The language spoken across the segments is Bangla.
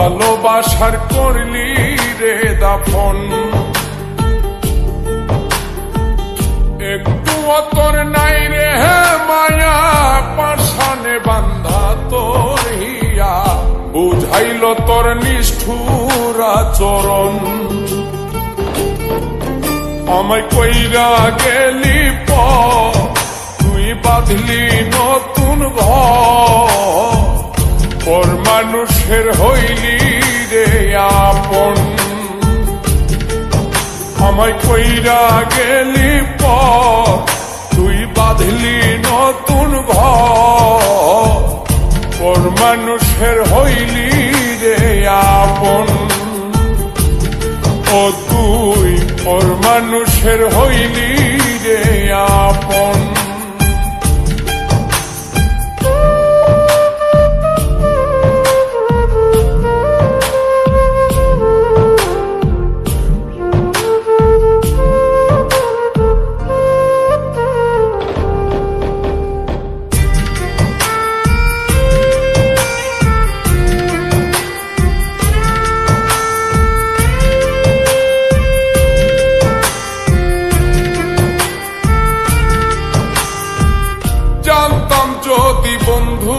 ভালোবাসার করলি রে দাফন। একটু তোর নাই রে মায়া, পাশানে বান্ধা তোর হিয়া, বুঝাইল তোর নিষ্ঠুর আচরণ। আমায় কইরা গেলি তুই বাঁধলি নতুন ঘর, পর মানুষের হইলি রে আপন। আমায় কইরা গেলি তুই বাঁধলি নতুন ঘর, পর মানুষের হইলি রে আপন। ও তুই পর মানুষের হইলি রে আপন। জানতাম যদি বন্ধু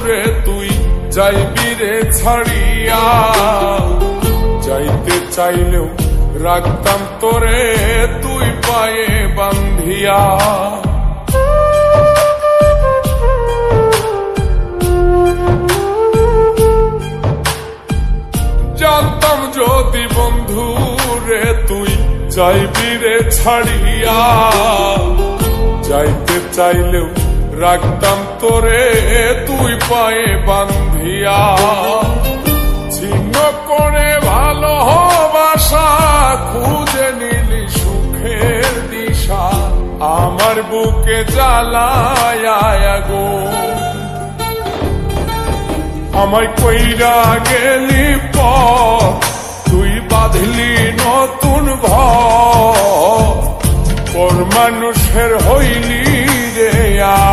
রে তুই যাইবি রে ছাড়িয়া, যাইতে চাইলেও রাখতাম তোরে তুই পায়ে বান্ধিয়া। জানতাম যদি বন্ধু রে তুই যাইবি রে ছাড়িয়া, যাইতে চাইলেও রাখতাম তোরে তুই পায়ে বান্ধিয়া। ছিন্ন করে ভালোবাসা খুঁজে নিলি সুখের দিশা, আমার বুকে জ্বালায় আগুন। আমায় কইরা গেলি তুই বাঁধলি নতুন ঘর, পর মানুষের হইলি রে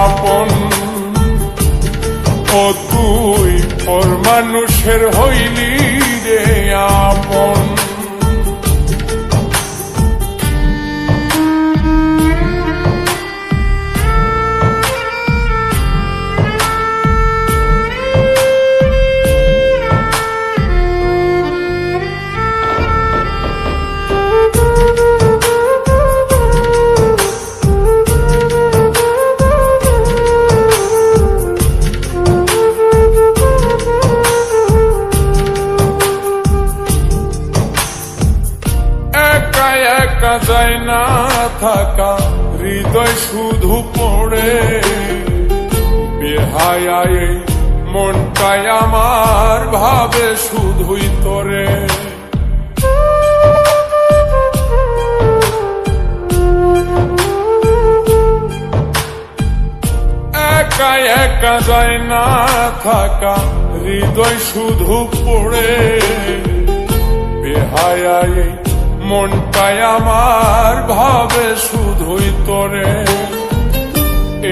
আপন। ও তুই পর মানুষের হইলি রে আপন। একা যায় না থাকা, হৃদয় শুধু পড়ে বেহায়ায়, মনটাই আমার ভাবে শুধুই তোরে। একা একা যায় না থাকা, হৃদয় শুধু পড়ে বেহায়ায়, মনটাই আমার ভাবে শুধুই তোরে।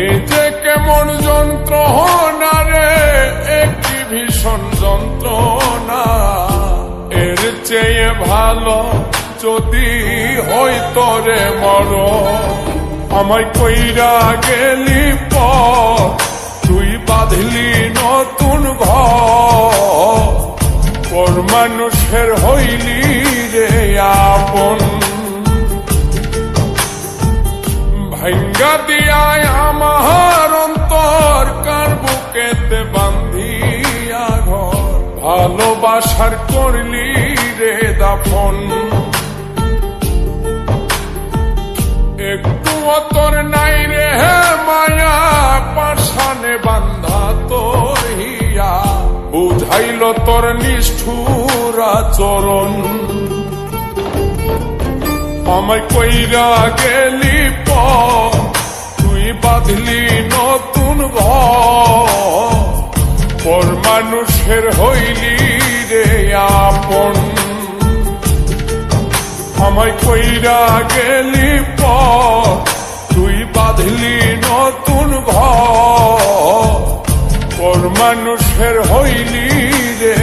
এই যে কেমন যন্ত্রণা রে, একটি ভীষণ যন্ত্রণা, এর চেয়ে ভালো যদি হই তোরে মর। আমায় কইরা গেলি তুই বাঁধলি নতুন ঘর, পর মানুষের হইলি রে আপন। ভাঙ্গা দিয়ায় আমার অন্তর, কার বুকেতে বান্ধিয়া ঘর, ভালোবাসার করলি রে দাফন। একটু তোর নাই রে মায়া, পাশানে বান্ধা তোর হিয়া, বুঝাইল তোর নিষ্ঠুর আচরণ। আমায় কইরা গেলি তুই বাঁধলি নতুন ঘর, পর মানুষের হইলি রে আপন। আমায় কইরা গেলি তুই বাঁধলি নতুন ঘর, পর মানুষের হইলি রে